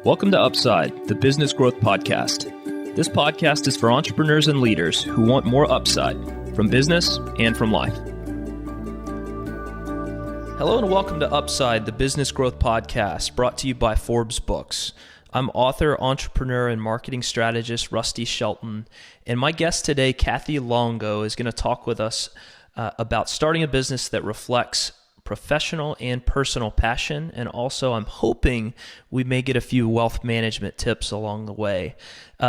Welcome to Upside, the Business Growth Podcast. This podcast is for entrepreneurs and leaders who want more upside from business and from life. Hello and welcome to Upside, the Business Growth Podcast, brought to you by Forbes Books. I'm author, entrepreneur, and marketing strategist Rusty Shelton, and my guest today, Kathleen Longo, is going to talk with us about starting a business that reflects professional and personal passion, and also I'm hoping we may get a few wealth management tips along the way.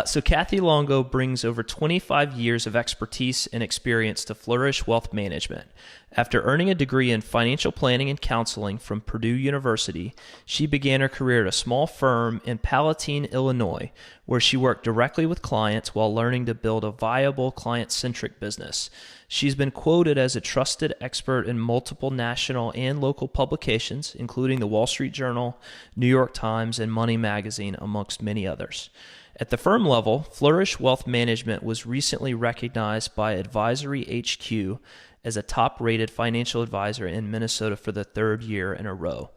So Kathleen Longo brings over 25 years of expertise and experience to Flourish Wealth Management. After earning a degree in financial planning and counseling from Purdue University, she began her career at a small firm in Palatine, Illinois, where she worked directly with clients while learning to build a viable client-centric business. She's been quoted as a trusted expert in multiple national and local publications, including the Wall Street Journal, New York Times, and Money Magazine, amongst many others. At the firm level, Flourish Wealth Management was recently recognized by Advisory HQ as a top-rated financial advisor in Minnesota for the third year in a row.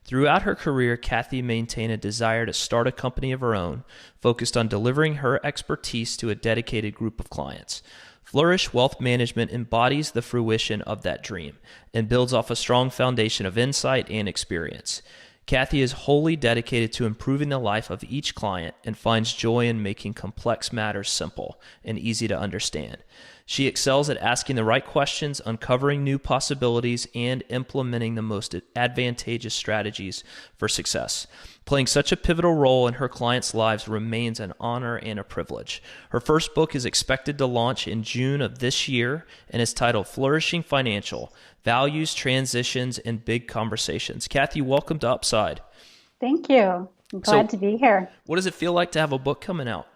Throughout her career, Kathy maintained a desire to start a company of her own, focused on delivering her expertise to a dedicated group of clients. Flourish Wealth Management embodies the fruition of that dream and builds off a strong foundation of insight and experience. Kathy is wholly dedicated to improving the life of each client and finds joy in making complex matters simple and easy to understand. She excels at asking the right questions, uncovering new possibilities, and implementing the most advantageous strategies for success. Playing such a pivotal role in her clients' lives remains an honor and a privilege. Her first book is expected to launch in June of this year and is titled Flourishing Financial: Values, Transitions, and Big Conversations. Kathy, welcome to Upside. Thank you. I'm glad to be here. What does it feel like to have a book coming out?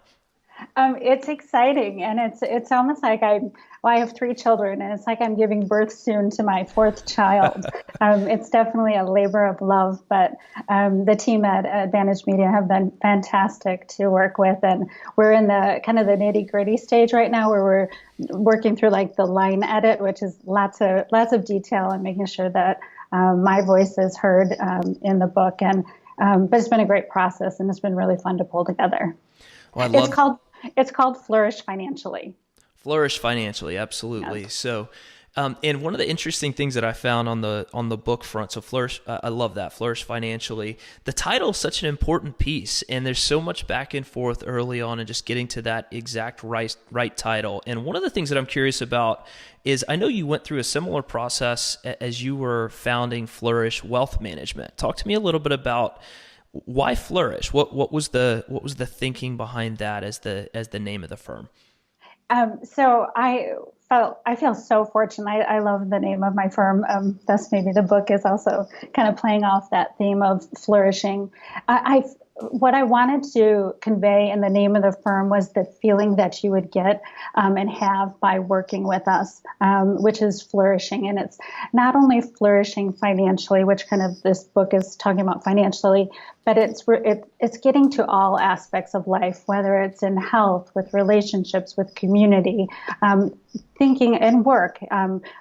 It's exciting, and it's almost like I have three children, and it's like I'm giving birth soon to my fourth child. It's definitely a labor of love, but the team at Advantage Media have been fantastic to work with, and we're in the kind of the nitty-gritty stage right now where we're working through like the line edit, which is lots of detail and making sure that my voice is heard in the book, and but it's been a great process, and it's been really fun to pull together. Well, It's called Flourish Financially. Flourish Financially, absolutely. Yes. So, and one of the interesting things that I found on the book front, so Flourish, I love that, Flourish Financially. The title is such an important piece, and there's so much back and forth early on and just getting to that exact right title. And one of the things that I'm curious about is I know you went through a similar process as you were founding Flourish Wealth Management. Talk to me a little bit about why Flourish? What was the thinking behind that as the name of the firm? So I feel so fortunate. I love the name of my firm. Thus, maybe the book is also kind of playing off that theme of flourishing. What I wanted to convey in the name of the firm was the feeling that you would get and have by working with us, which is flourishing. And it's not only flourishing financially, which kind of this book is talking about financially, but it's getting to all aspects of life, whether it's in health, with relationships, with community, thinking, and work.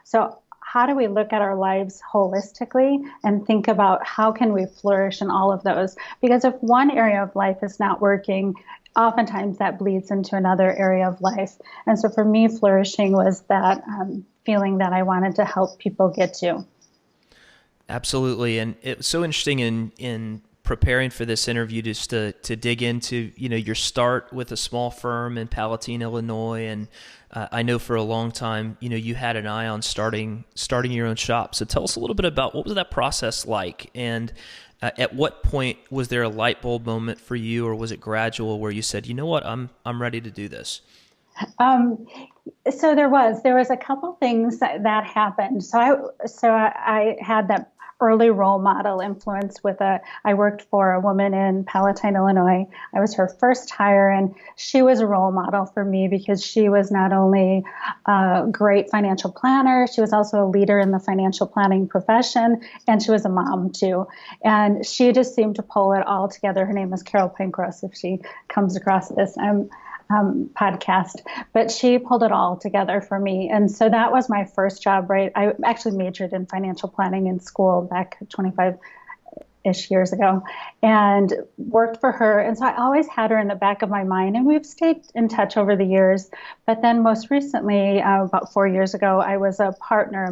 So how do we look at our lives holistically and think about how can we flourish in all of those? Because if one area of life is not working, oftentimes that bleeds into another area of life. And so for me, flourishing was that feeling that I wanted to help people get to. Absolutely. And it was so interesting in preparing for this interview just to dig into, your start with a small firm in Palatine, Illinois. And I know for a long time, you had an eye on starting your own shop. So tell us a little bit about what was that process like? And at what point was there a light bulb moment for you, or was it gradual where you said, you know what, I'm ready to do this? So there was a couple things that happened. So I had that early role model influence I worked for a woman in Palatine, Illinois. I was her first hire, and she was a role model for me because she was not only a great financial planner, she was also a leader in the financial planning profession, and she was a mom too. And she just seemed to pull it all together. Her name is Carol Pankros, if she comes across this. podcast, but she pulled it all together for me. And so that was my first job, right? I actually majored in financial planning in school back 25 ish years ago, and worked for her. And so I always had her in the back of my mind, and we've stayed in touch over the years. But then most recently, about 4 years ago, I was a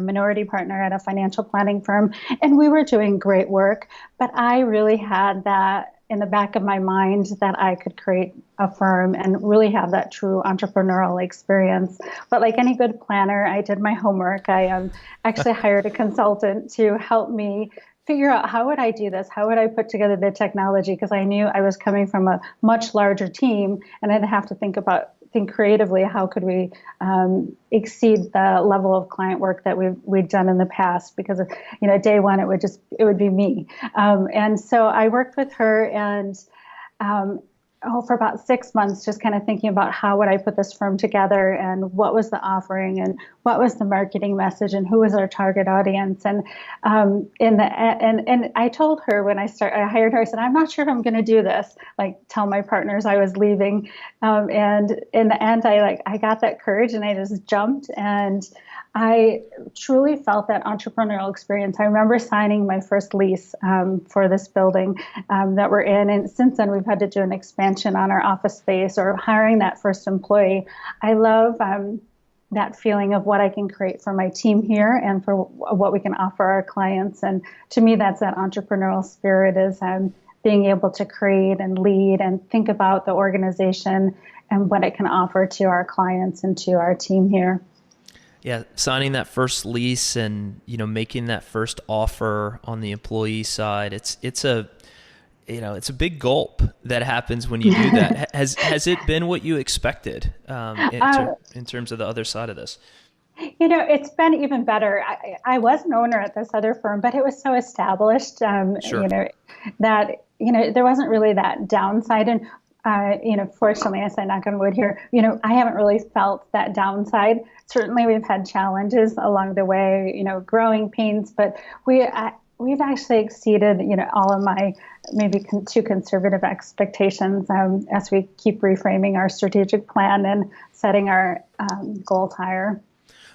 minority partner at a financial planning firm, and we were doing great work. But I really had that in the back of my mind that I could create a firm and really have that true entrepreneurial experience. But like any good planner, I did my homework. I actually hired a consultant to help me figure out how would I do this? How would I put together the technology? Because I knew I was coming from a much larger team, and I'd have to think creatively, how could we exceed the level of client work that we'd done in the past? Because day one it would be me, and so I worked with her and. For about 6 months, just kind of thinking about how would I put this firm together and what was the offering and what was the marketing message and who was our target audience. And and I told her when I hired her, I said, I'm not sure if I'm going to do this, like tell my partners I was leaving. And in the end, I got that courage and I just jumped, and I truly felt that entrepreneurial experience. I remember signing my first lease for this building that we're in. And since then, we've had to do an expansion on our office space or hiring that first employee. I love that feeling of what I can create for my team here and for what we can offer our clients. And to me, that's that entrepreneurial spirit, is being able to create and lead and think about the organization and what it can offer to our clients and to our team here. Yeah, signing that first lease and making that first offer on the employee side, it's a big gulp that happens when you do that. Has it been what you expected in terms of the other side of this? It's been even better. I was an owner at this other firm, but it was so established, Sure. That there wasn't really that downside. And fortunately, I say knock on wood here, I haven't really felt that downside. Certainly, we've had challenges along the way, growing pains, but we've actually exceeded, all of my maybe too conservative expectations as we keep reframing our strategic plan and setting our goals higher.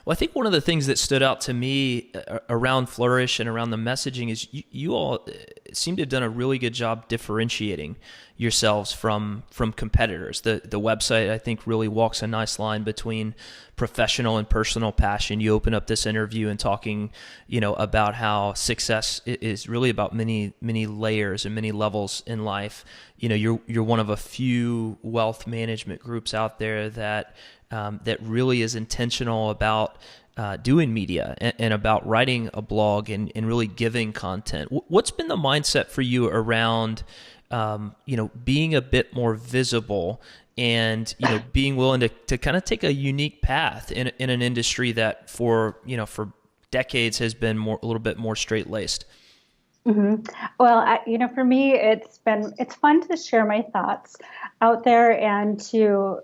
Well, I think one of the things that stood out to me around Flourish and around the messaging is you all seem to have done a really good job differentiating yourselves from competitors. The website, I think, really walks a nice line between professional and personal passion. You open up this interview and talking, about how success is really about many layers and many levels in life. You're one of a few wealth management groups out there that really is intentional about doing media and about writing a blog and really giving content. What's been the mindset for you around, being a bit more visible and, being willing to kind of take a unique path in an industry that for decades has been a little bit more straight-laced? Mm-hmm. Well, for me, it's fun to share my thoughts out there and to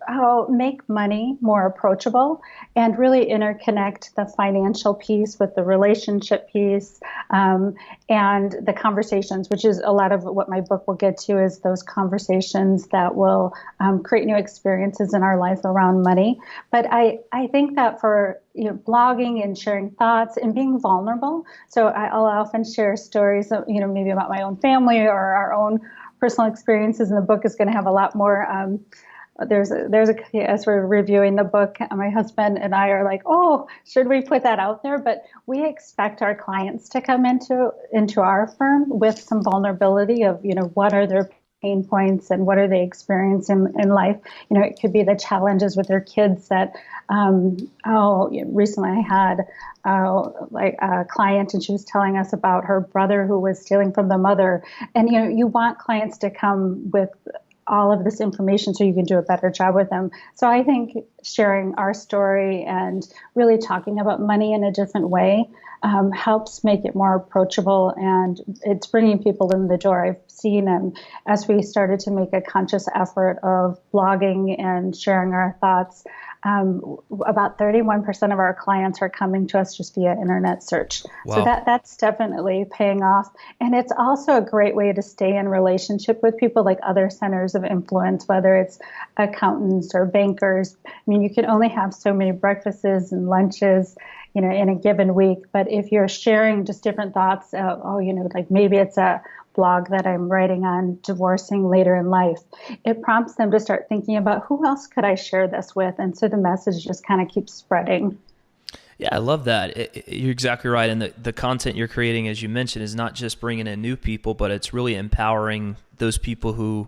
make money more approachable and really interconnect the financial piece with the relationship piece and the conversations, which is a lot of what my book will get to, is those conversations that will create new experiences in our life around money. But I think that for blogging and sharing thoughts and being vulnerable. So I'll often share stories, maybe about my own family or our own personal experiences. And the book is going to have a lot more. As we're reviewing the book, my husband and I are like, oh, should we put that out there? But we expect our clients to come into our firm with some vulnerability of, what are their pain points and what are they experiencing in life. It could be the challenges with their kids that, recently I had a client, and she was telling us about her brother who was stealing from the mother. And, you want clients to come with all of this information so you can do a better job with them. So I think sharing our story and really talking about money in a different way helps make it more approachable, and it's bringing people in the door. I've seen as we started to make a conscious effort of blogging and sharing our thoughts, about 31% of our clients are coming to us just via internet search. Wow. So that's definitely paying off. And it's also a great way to stay in relationship with people like other centers of influence, whether it's accountants or bankers. I mean, you can only have so many breakfasts and lunches, in a given week. But if you're sharing just different thoughts, like maybe it's a blog that I'm writing on divorcing later in life, it prompts them to start thinking about who else could I share this with? And so the message just kind of keeps spreading. Yeah, I love that. You're exactly right. And the content you're creating, as you mentioned, is not just bringing in new people, but it's really empowering those people who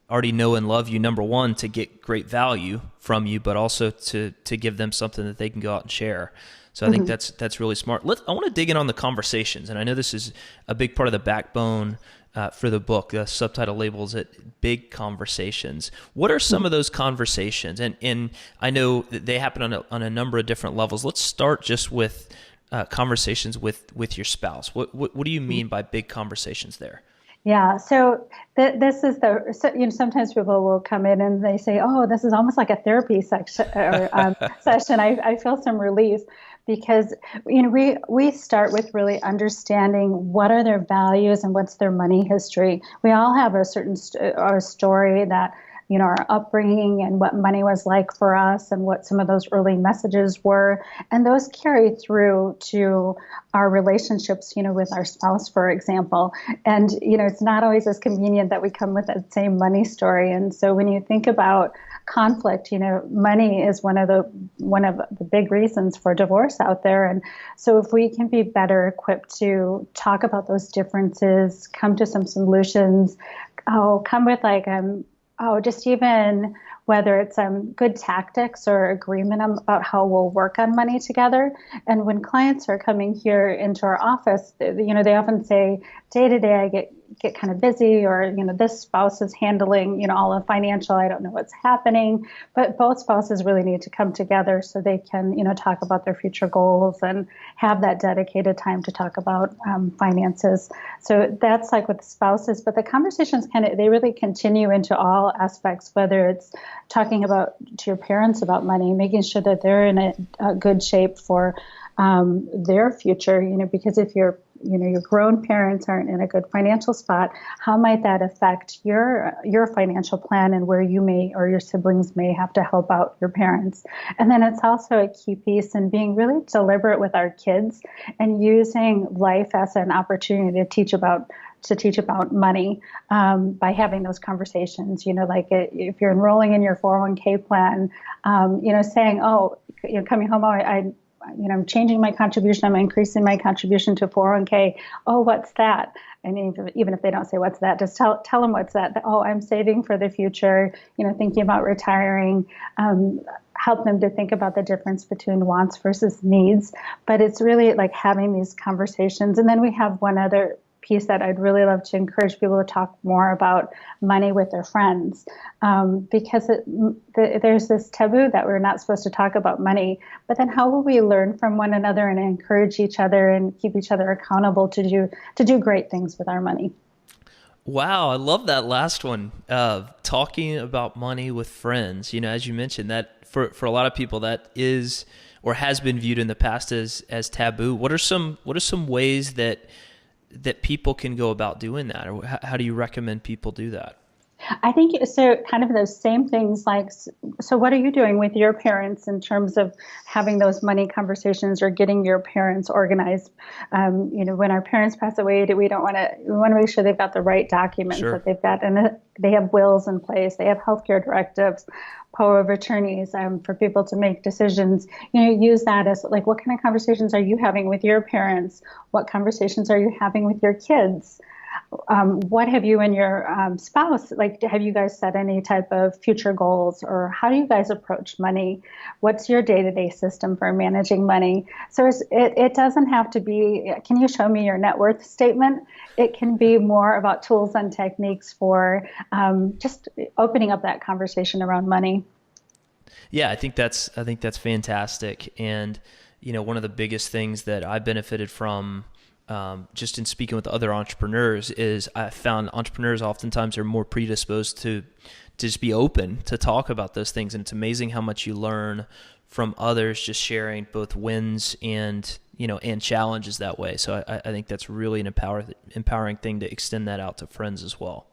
already know and love you, number one, to get great value from you, but also to give them something that they can go out and share. So I think that's really smart. I want to dig in on the conversations. And I know this is a big part of the backbone for the book. The subtitle labels it Big Conversations. What are some of those conversations? And I know that they happen on a number of different levels. Let's start just with conversations with your spouse. What do you mean by big conversations there? Yeah, so this is sometimes people will come in and they say, oh, this is almost like a therapy section or session. I feel some relief because we start with really understanding what are their values and what's their money history. We all have a certain story that our upbringing and what money was like for us and what some of those early messages were. And those carry through to our relationships, with our spouse, for example. And, it's not always as convenient that we come with that same money story. And so when you think about conflict, money is one of the big reasons for divorce out there. And so if we can be better equipped to talk about those differences, come to some solutions, come with just even whether it's good tactics or agreement about how we'll work on money together. And when clients are coming here into our office, they often say, day to day I get kind of busy, or this spouse is handling all the financial, I don't know what's happening. But both spouses really need to come together so they can talk about their future goals and have that dedicated time to talk about finances. So that's like with the spouses, but the conversations they really continue into all aspects, whether it's talking to your parents about money, making sure that they're in a good shape for their future, because if your grown parents aren't in a good financial spot, how might that affect your financial plan and where you may or your siblings may have to help out your parents? And then it's also a key piece in being really deliberate with our kids and using life as an opportunity to teach about money by having those conversations. Like if you're enrolling in your 401k plan, saying, coming home, I'm changing my contribution. I'm increasing my contribution to 401k. Oh, what's that? And even if they don't say what's that, just tell them what's that. Oh, I'm saving for the future, thinking about retiring. Help them to think about the difference between wants versus needs. But it's really like having these conversations. And then we have one other piece that I'd really love to encourage people to talk more about money with their friends, because there's this taboo that we're not supposed to talk about money. But then how will we learn from one another and encourage each other and keep each other accountable to do great things with our money? Wow, I love that last one. Talking about money with friends. As you mentioned, that for a lot of people that is or has been viewed in the past as taboo. What are some ways that people can go about doing that, or how do you recommend people do that? I think so. Kind of those same things. Like, so what are you doing with your parents in terms of having those money conversations or getting your parents organized? When our parents pass away, we want to make sure they've got the right documents. Sure. That they've got, and they have wills in place. They have healthcare directives, power of attorneys for people to make decisions. Use that as like, what kind of conversations are you having with your parents? What conversations are you having with your kids? What have you and your spouse, have you guys set any type of future goals, or how do you guys approach money? What's your day-to-day system for managing money? So it doesn't have to be, can you show me your net worth statement? It can be more about tools and techniques for just opening up that conversation around money. Yeah, I think that's fantastic. And, one of the biggest things that I benefited from just in speaking with other entrepreneurs is I found entrepreneurs oftentimes are more predisposed to just be open to talk about those things. And it's amazing how much you learn from others just sharing both wins and challenges that way. So I think that's really an empowering thing to extend that out to friends as well.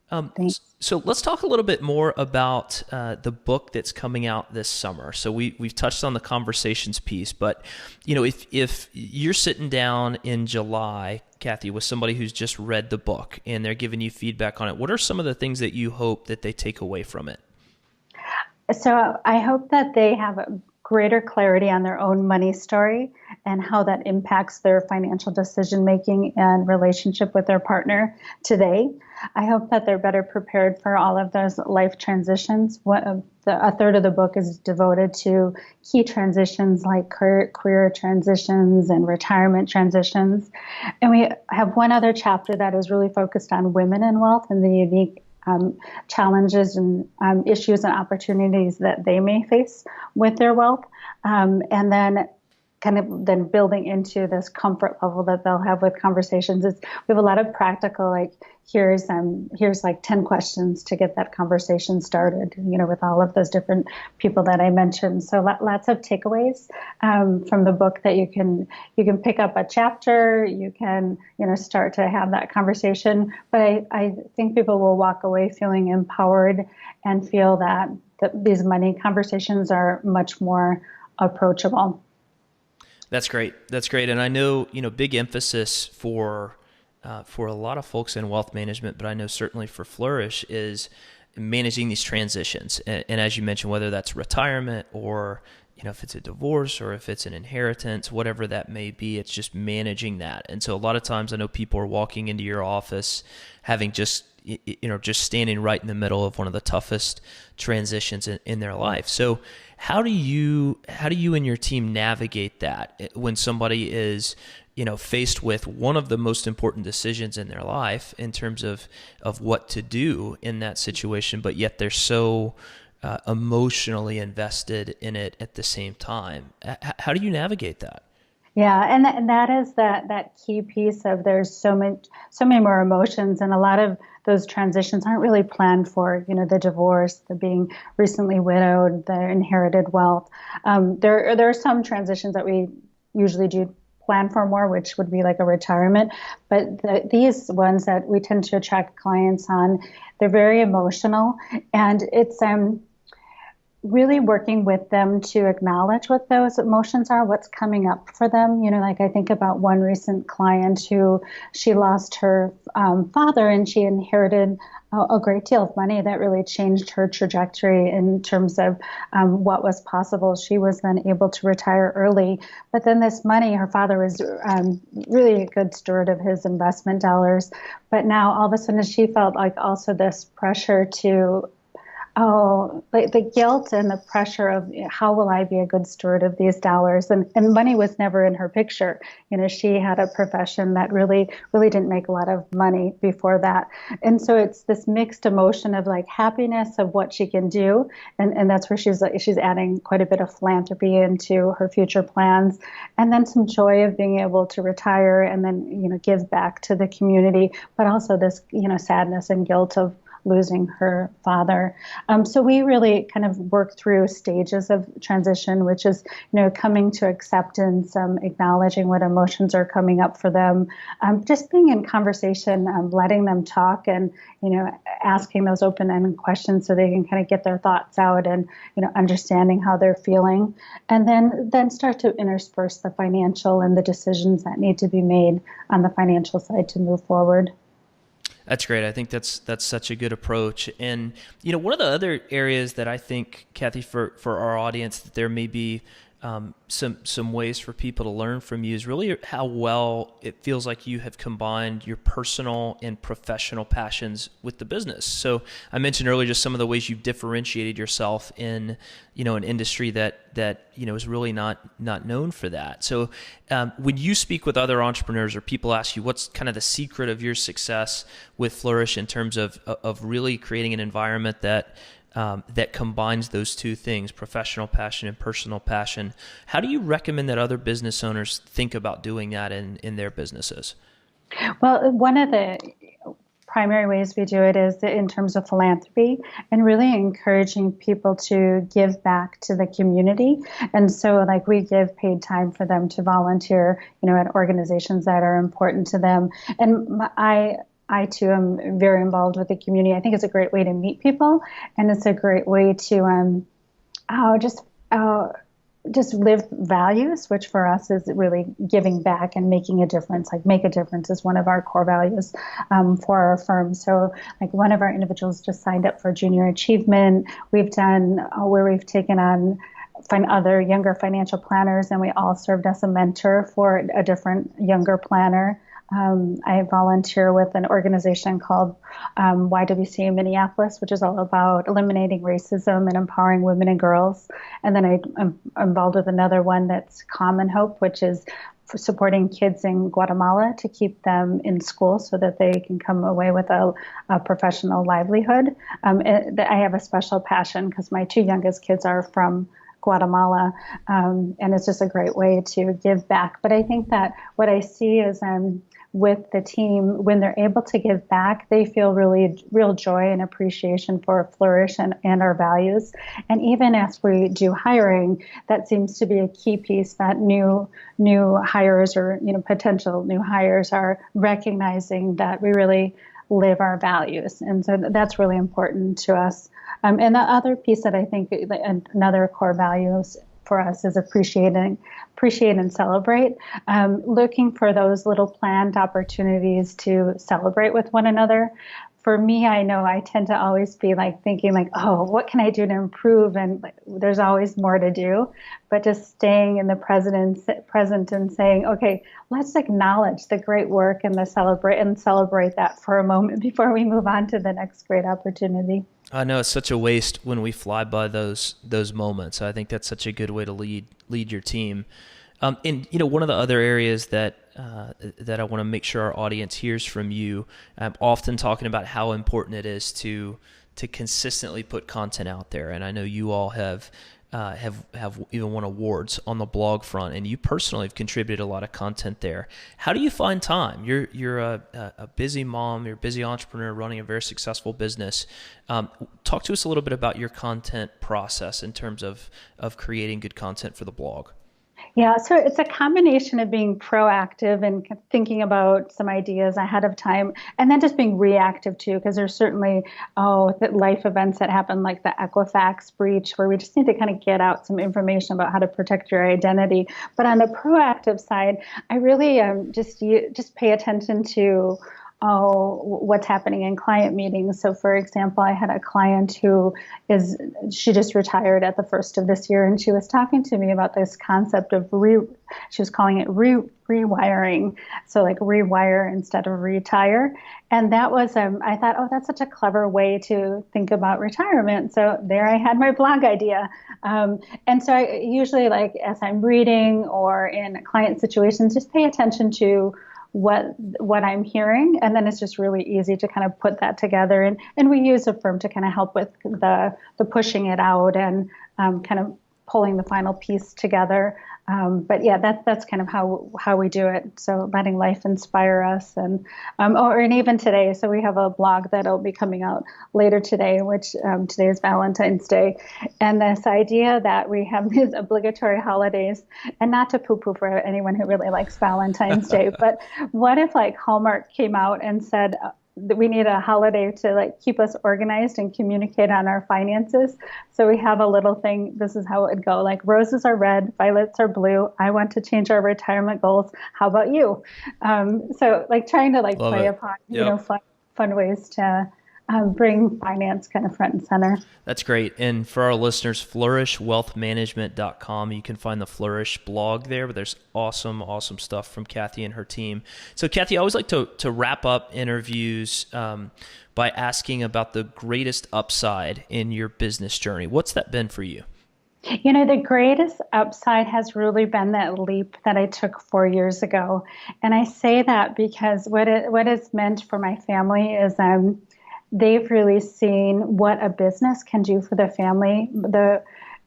Thanks. So let's talk a little bit more about the book that's coming out this summer. So we've touched on the conversations piece, but if you're sitting down in July, Kathy, with somebody who's just read the book and they're giving you feedback on it, what are some of the things that you hope that they take away from it? So I hope that they have a greater clarity on their own money story and how that impacts their financial decision making and relationship with their partner today. I hope that they're better prepared for all of those life transitions. A third of the book is devoted to key transitions like career transitions and retirement transitions. And we have one other chapter that is really focused on women in wealth and the unique challenges and issues and opportunities that they may face with their wealth. And then then building into this comfort level that they'll have with conversations. We have a lot of practical, like here's like 10 questions to get that conversation started, with all of those different people that I mentioned. So lots of takeaways from the book that you can pick up a chapter, you can, start to have that conversation. But I think people will walk away feeling empowered and feel that these money conversations are much more approachable. That's great. And I know, big emphasis for a lot of folks in wealth management, but I know certainly for Flourish is managing these transitions. And as you mentioned, whether that's retirement or, if it's a divorce or if it's an inheritance, whatever that may be, it's just managing that. And so a lot of times I know people are walking into your office having just standing right in the middle of one of the toughest transitions in their life. So how do you and your team navigate that when somebody is, faced with one of the most important decisions in their life in terms of what to do in that situation, but yet they're so emotionally invested in it at the same time? How do you navigate that? Yeah, and that is that key piece of there's so many more emotions, and a lot of those transitions aren't really planned for. The divorce, the being recently widowed, the inherited wealth. There are some transitions that we usually do plan for more, which would be like a retirement. But these ones that we tend to attract clients on, they're very emotional, and it's really working with them to acknowledge what those emotions are, what's coming up for them. Like I think about one recent client who she lost her father, and she inherited a great deal of money that really changed her trajectory in terms of what was possible. She was then able to retire early. But then this money, her father was really a good steward of his investment dollars. But now all of a sudden she felt like also this pressure to like the guilt and the pressure of how will I be a good steward of these dollars? And money was never in her picture. She had a profession that really didn't make a lot of money before that. And so it's this mixed emotion of like happiness of what she can do. And that's where she's adding quite a bit of philanthropy into her future plans. And then some joy of being able to retire and then, give back to the community, but also this, sadness and guilt of losing her father. So we really kind of work through stages of transition, which is, coming to acceptance, acknowledging what emotions are coming up for them, just being in conversation, letting them talk and, asking those open-ended questions so they can kind of get their thoughts out and, understanding how they're feeling. And then start to intersperse the financial and the decisions that need to be made on the financial side to move forward. That's great. I think that's such a good approach. And, one of the other areas that I think, Kathy, for our audience, that there may be some ways for people to learn from you is really how well it feels like you have combined your personal and professional passions with the business. So I mentioned earlier just some of the ways you've differentiated yourself in, an industry that is really not known for that. So when you speak with other entrepreneurs or people ask you what's kind of the secret of your success with Flourish in terms of really creating an environment that combines those two things, professional passion and personal passion. How do you recommend that other business owners think about doing that in their businesses? Well, one of the primary ways we do it is in terms of philanthropy and really encouraging people to give back to the community. And so like we give paid time for them to volunteer, at organizations that are important to them. And I too am very involved with the community. I think it's a great way to meet people, and it's a great way to just just live values, which for us is really giving back and making a difference. Like make a difference is one of our core values for our firm. So like one of our individuals just signed up for junior achievement. We've done where we've taken on other younger financial planners, and we all served as a mentor for a different younger planner. I volunteer with an organization called YWCA Minneapolis, which is all about eliminating racism and empowering women and girls. And then I'm involved with another one that's Common Hope, which is for supporting kids in Guatemala to keep them in school so that they can come away with a professional livelihood. I have a special passion because my two youngest kids are from Guatemala, and it's just a great way to give back. But I think that what I see is with the team, when they're able to give back, they feel really real joy and appreciation for Flourish and our values. And even as we do hiring, that seems to be a key piece that new hires or potential new hires are recognizing that we really live our values. And so that's really important to us. And the other piece that I think another core values for us is appreciate and celebrate, looking for those little planned opportunities to celebrate with one another. For me, I know I tend to always be thinking oh, what can I do to improve? And there's always more to do, but just staying in the present and saying, okay, let's acknowledge the great work and celebrate that for a moment before we move on to the next great opportunity. I know it's such a waste when we fly by those moments. I think that's such a good way to lead your team. And one of the other areas that I want to make sure our audience hears from you, I'm often talking about how important it is to consistently put content out there. And I know you all have even won awards on the blog front, and you personally have contributed a lot of content there. How do you find time? You're a busy mom, you're a busy entrepreneur running a very successful business. Talk to us a little bit about your content process in terms of creating good content for the blog. Yeah, so it's a combination of being proactive and thinking about some ideas ahead of time, and then just being reactive too, because there's certainly life events that happen, like the Equifax breach, where we just need to kind of get out some information about how to protect your identity. But on the proactive side, I really just pay attention to what's happening in client meetings. So for example, I had a client she just retired at the first of this year, and she was talking to me about this concept of she was calling it rewiring. So like rewire instead of retire. And that was, I thought, that's such a clever way to think about retirement. So there I had my blog idea. And so I usually, as I'm reading or in client situations, just pay attention to what I'm hearing, and then it's just really easy to kind of put that together. And we use a firm to kind of help with the pushing it out and kind of pulling the final piece together. But yeah, that's kind of how we do it. So letting life inspire us, and even today. So we have a blog that'll be coming out later today, which today is Valentine's Day, and this idea that we have these obligatory holidays, and not to poo-poo for anyone who really likes Valentine's Day, but what if Hallmark came out and said that we need a holiday to keep us organized and communicate on our finances. So we have a little thing. This is how it would go. Roses are red, violets are blue. I want to change our retirement goals. How about you? So trying to play upon fun ways to bring finance kind of front and center. That's great. And for our listeners, flourishwealthmanagement.com. You can find the Flourish blog there, but there's awesome stuff from Kathy and her team. So Kathy, I always like to wrap up interviews by asking about the greatest upside in your business journey. What's that been for you? The greatest upside has really been that leap that I took 4 years ago. And I say that because what it's meant for my family is they've really seen what a business can do for the family.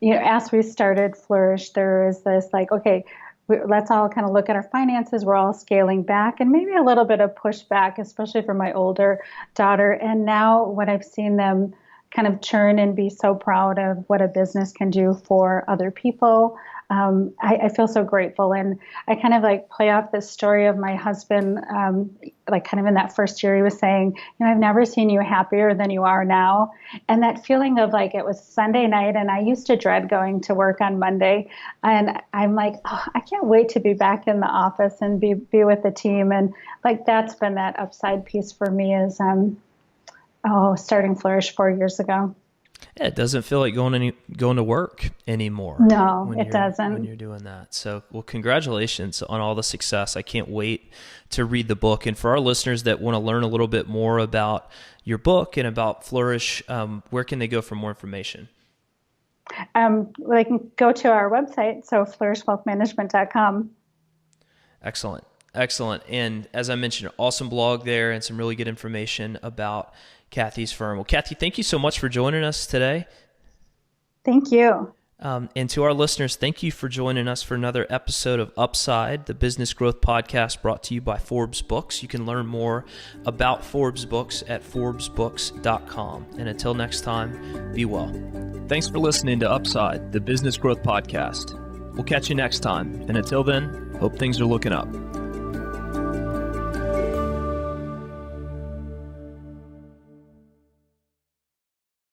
As we started Flourish, there is this okay, let's all kind of look at our finances. We're all scaling back, and maybe a little bit of pushback, especially for my older daughter. And now what I've seen them kind of churn and be so proud of what a business can do for other people. I feel so grateful. And I kind of like play off this story of my husband, like kind of in that first year, he was saying, I've never seen you happier than you are now. And that feeling of like, it was Sunday night and I used to dread going to work on Monday. And I'm like, oh, I can't wait to be back in the office and be with the team. And like, that's been that upside piece for me is, starting Flourish 4 years ago. Yeah, it doesn't feel like going to work anymore. No, it doesn't. When you're doing that. So, well, congratulations on all the success. I can't wait to read the book. And for our listeners that want to learn a little bit more about your book and about Flourish, where can they go for more information? They can go to our website, so flourishwealthmanagement.com. Excellent. And as I mentioned, awesome blog there and some really good information about Kathy's firm. Well, Kathy, thank you so much for joining us today. Thank you. And to our listeners, thank you for joining us for another episode of Upside, the business growth podcast brought to you by Forbes Books. You can learn more about Forbes Books at forbesbooks.com. And until next time, be well. Thanks for listening to Upside, the business growth podcast. We'll catch you next time. And until then, hope things are looking up.